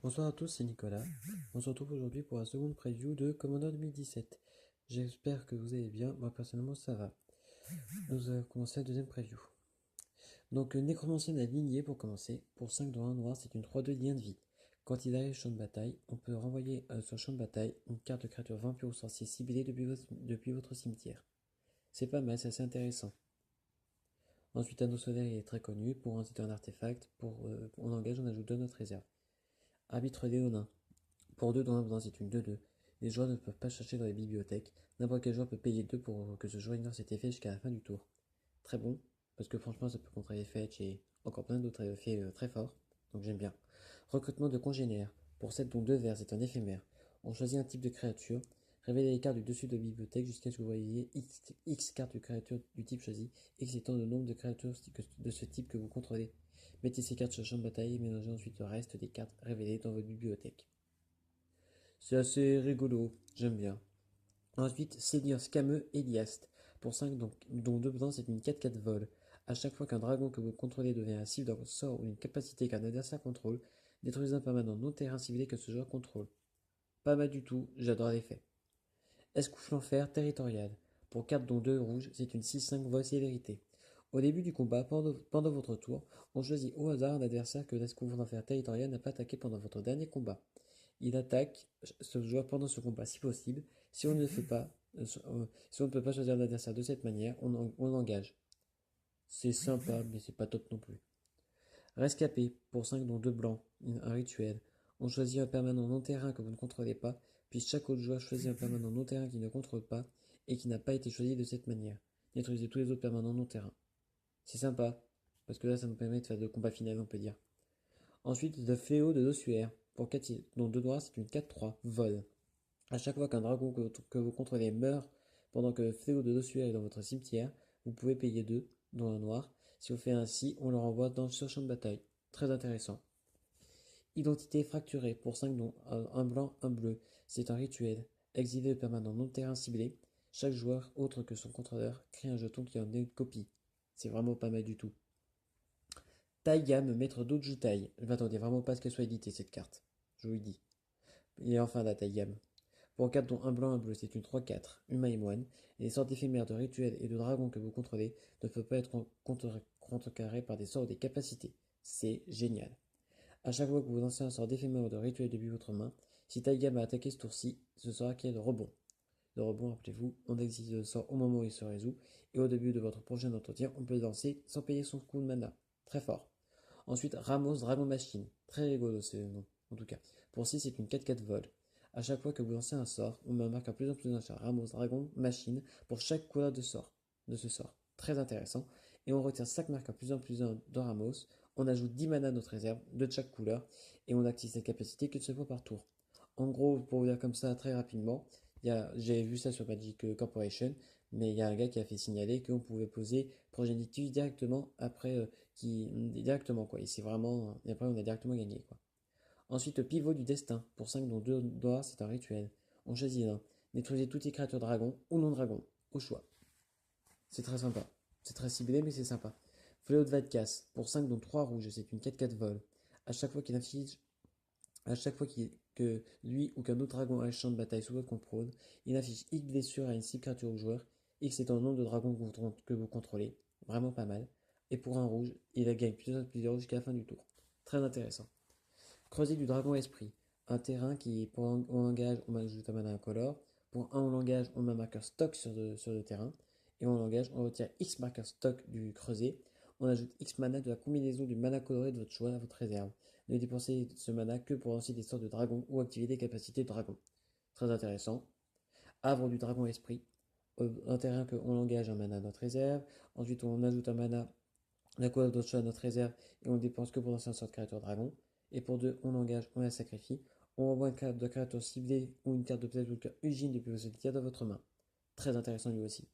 Bonsoir à tous, c'est Nicolas. On se retrouve aujourd'hui pour la seconde preview de Commander 2017. J'espère que vous allez bien, moi personnellement ça va. Nous allons commencer la deuxième preview. Donc Nécromancien aligné pour commencer, pour 5 dans 1 noir, c'est une 3-2 lien de vie. Quand il arrive au champ de bataille, on peut renvoyer sur le champ de bataille une carte de créature vampire ou sorcier ciblée depuis votre cimetière. C'est pas mal, c'est assez intéressant. Ensuite, Anneau Solaire il est très connu, pour un c'est un artefact, on engage, on ajoute 2 notre réserve. Arbitre Léonin. Pour 2 dans un c'est une 2-2. Les joueurs ne peuvent pas chercher dans les bibliothèques. N'importe quel joueur peut payer 2 pour que ce joueur ignore cet effet jusqu'à la fin du tour. Très bon, parce que franchement ça peut contrer les fetch et encore plein d'autres effets très forts. Donc j'aime bien. Recrutement de congénères. Pour 7 dont 2 verts, c'est un éphémère. On choisit un type de créature. Révélez les cartes du dessus de la bibliothèque jusqu'à ce que vous voyez X cartes de créature du type choisi, X étant le nombre de créatures de ce type que vous contrôlez. Mettez ces cartes sur le champ de bataille et mélangez ensuite le reste des cartes révélées dans votre bibliothèque. C'est assez rigolo, j'aime bien. Ensuite, Seigneur Scameux Eliast. Pour 5, dont 2 blancs, c'est une 4-4 vol. À chaque fois qu'un dragon que vous contrôlez devient un cible dans votre sort ou une capacité qu'un adversaire contrôle, détruisez un permanent non terrain ciblé que ce joueur contrôle. Pas mal du tout, j'adore l'effet. Escouflant fer territorial. Pour 4 dont 2 rouges, c'est une 6-5 vol célérité. Au début du combat, pendant votre tour, on choisit au hasard un adversaire que l'escouflant fer territorial n'a pas attaqué pendant votre dernier combat. Il attaque ce joueur pendant ce combat si possible. Si on ne le fait pas, si on ne peut pas choisir l'adversaire de cette manière, on l'engage. C'est sympa, mais c'est pas top non plus. Rescapé, pour 5 dont 2 blancs, un rituel. On choisit un permanent non-terrain que vous ne contrôlez pas, puis chaque autre joueur choisit un permanent non-terrain qu'il ne contrôle pas et qui n'a pas été choisi de cette manière. Détruisez tous les autres permanents non-terrain. C'est sympa, parce que là ça nous permet de faire de combat final, on peut dire. Ensuite, le fléau de l'ossuaire. Pour 4 dont 2 noirs, c'est une 4-3, vol. À chaque fois qu'un dragon que vous contrôlez meurt pendant que le fléau de l'ossuaire est dans votre cimetière, vous pouvez payer 2, dont un noir. Si on fait ainsi, on le renvoie sur le champ de bataille. Très intéressant. Identité fracturée pour 5 dont un blanc, un bleu. C'est un rituel. Exilé le permanent non terrain ciblé. Chaque joueur, autre que son contrôleur, crée un jeton qui en est une copie. C'est vraiment pas mal du tout. Taïgam, maître d'Ojutai. Je m'attendais vraiment pas à ce qu'elle soit éditée cette carte. Je vous le dis. Et enfin la Taïgam. Pour 4 dont un blanc, un bleu, c'est une 3-4, humain et moine, et les sorts éphémères de rituels et de dragons que vous contrôlez ne peuvent pas être contrecarrés par des sorts ou des capacités. C'est génial. À chaque fois que vous lancez un sort d'éphémère ou de rituel depuis votre main, si Taïgam a attaqué ce tour-ci, ce sera qu'il y a de rebond. Le rebond, rappelez-vous, on exige le sort au moment où il se résout, et au début de votre prochain entretien, on peut le lancer sans payer son coût de mana. Très fort. Ensuite, Ramos Dragon Machine. Très rigolo ce nom, en tout cas. Pour 6, c'est une 4-4 vol. À chaque fois que vous lancez un sort, on met un marqueur plus en plus sur Ramos Dragon Machine pour chaque couleur de ce sort. Très intéressant. Et on retire 5 marqueurs plus en plus de Ramos. On ajoute 10 mana à notre réserve, de chaque couleur, et on active cette capacité qu'une seule fois par tour. En gros, pour vous dire comme ça très rapidement, j'ai vu ça sur Magic Corporation, mais il y a un gars qui a fait signaler qu'on pouvait poser Progenitus directement après directement quoi. Et c'est vraiment. Et après on a directement gagné quoi. Ensuite le pivot du destin. Pour 5 dont 2 doigts, c'est un rituel. On choisit l'un. Détruisez toutes les créatures dragons ou non dragons. Au choix. C'est très sympa. C'est très ciblé mais c'est sympa. Fléau de Vadkas. Pour 5 dont 3 rouges, c'est une 4-4 vol. À chaque fois qu'il inflige. À chaque fois que lui ou qu'un autre dragon a un champ de bataille sous votre contrôle, il affiche X blessure à une cible créature au joueur. X étant le nombre de dragons que vous contrôlez. Vraiment pas mal. Et pour un rouge, il a gagné plusieurs jusqu'à la fin du tour. Très intéressant. Creuset du dragon esprit. Un terrain qui, pour un langage, on ajoute un mana incolore. Pour un langage, on met un marqueur stock sur le terrain. Et en langage, on retire X marqueur stock du creuset. On ajoute X mana de la combinaison du mana coloré de votre choix à votre réserve. Ne dépensez ce mana que pour lancer des sorts de dragon ou activer des capacités de dragon. Très intéressant. Havre du dragon esprit. Un terrain qu'on engage un mana à notre réserve. Ensuite, on ajoute un mana la couleur d'autre choix à notre réserve et on dépense que pour lancer un sort de créature dragon. Et pour 2, on engage, on la sacrifie. On envoie une carte de créature ciblée ou une carte de planeswalker Ugin depuis vos cimetières dans votre main. Très intéressant lui aussi.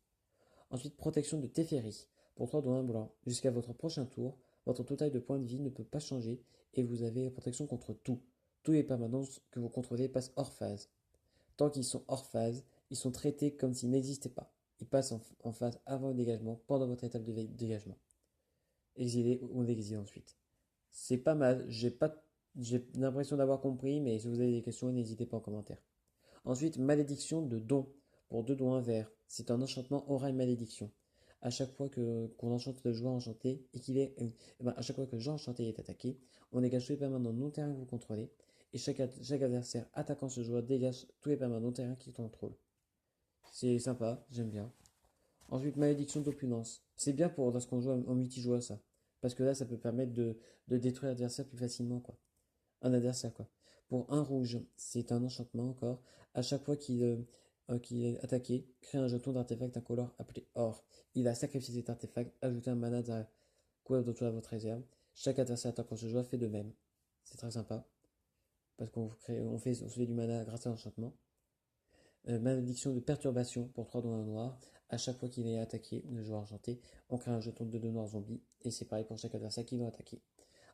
Ensuite, protection de Teferi. Pour 3 dans un blanc. Jusqu'à votre prochain tour, votre total de points de vie ne peut pas changer et vous avez protection contre tout. Tous les permanences que vous contrôlez passent hors phase. Tant qu'ils sont hors phase, ils sont traités comme s'ils n'existaient pas. Ils passent en phase avant le dégagement, pendant votre étape de dégagement. Exilé ou on l'exile ensuite. C'est pas mal, j'ai pas J'ai l'impression d'avoir compris, mais si vous avez des questions, n'hésitez pas en commentaire. Ensuite, malédiction de don. Pour 2 dons 1 vert. C'est un enchantement aura une malédiction. À chaque fois qu'on enchante le joueur enchanté et qu'il est. À chaque fois que le joueur enchanté est attaqué, on dégage tous les permanents non terrain que vous contrôlez. Et chaque adversaire attaquant ce joueur dégage tous les permanents non terrain qu'il contrôle. C'est sympa, j'aime bien. Ensuite, malédiction d'opulence. C'est bien pour lorsqu'on joue en multijoueur ça. Parce que là, ça peut permettre de détruire l'adversaire plus facilement, quoi. Un adversaire, quoi. Pour un rouge, c'est un enchantement encore. À chaque fois qu'il est attaqué, crée un jeton d'artefact incolore appelé or. Il a sacrifié cet artefact, ajouté un mana de autour de votre réserve. Chaque adversaire attaquant ce joueur fait de même. C'est très sympa. Parce on fait du mana grâce à l'enchantement. Malédiction de perturbation pour 3 dons noirs. À chaque fois qu'il est attaqué, le joueur enchanté, on crée un jeton de 2 noirs zombies. Et c'est pareil pour chaque adversaire qui doit attaquer.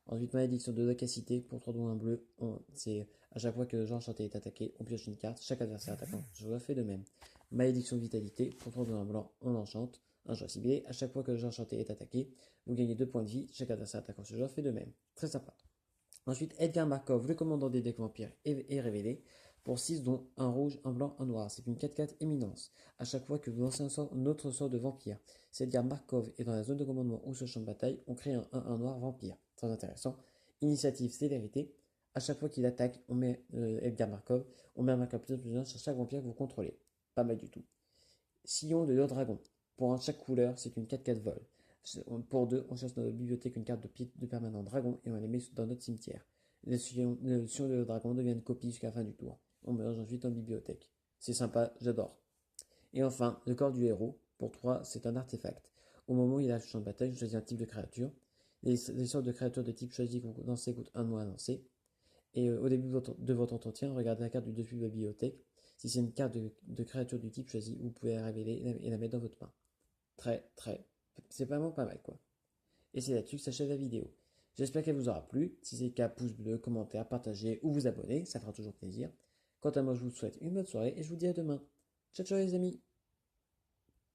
Ensuite, malédiction de docacité pour 3 dons bleu. C'est à chaque fois que le joueur enchanté est attaqué, on pioche une carte. Chaque adversaire attaquant ce joueur fait de même. Malédiction de vitalité pour 3 dons blanc, on enchante. Un joueur ciblé. À chaque fois que le joueur enchanté est attaqué, vous gagnez 2 points de vie. Chaque adversaire attaquant ce joueur fait de même. Très sympa. Ensuite, Edgar Markov, le commandant des decks vampires, est révélé. Pour 6 dons, un rouge, un blanc, un noir. C'est une 4/4 éminence. À chaque fois que vous lancez un autre sort de vampire, si Edgar Markov est dans la zone de commandement ou sur champ de bataille, on crée un 1/1 noir vampire. Très intéressant. Initiative, célérité. À chaque fois qu'il attaque, on met Edgar Markov, on met un marqueur +1 sur chaque vampire que vous contrôlez. Pas mal du tout. Sillon de l'Eau-Dragon. Pour un chaque couleur, c'est une 4/4 vol. Pour 2, on cherche dans notre bibliothèque une carte de permanent dragon et on les met dans notre cimetière. Les sillons de dragon deviennent copies jusqu'à la fin du tour. On mélange ensuite en bibliothèque. C'est sympa, j'adore. Et enfin, le corps du héros. Pour 3, c'est un artefact. Au moment où il a le champ de bataille, vous choisissez un type de créature. Les sortes de créatures de type choisi que vous lancez coûtent 1 mois à lancer. Et au début de votre entretien, regardez la carte du dessus de la bibliothèque. Si c'est une carte de créature du type choisi, vous pouvez la révéler et la mettre dans votre main. C'est vraiment pas mal, quoi. Et c'est là-dessus que s'achève la vidéo. J'espère qu'elle vous aura plu. Si c'est le cas, pouce bleu, commentaire, partagez ou vous abonnez, ça fera toujours plaisir. Quant à moi, je vous souhaite une bonne soirée et je vous dis à demain. Ciao ciao les amis!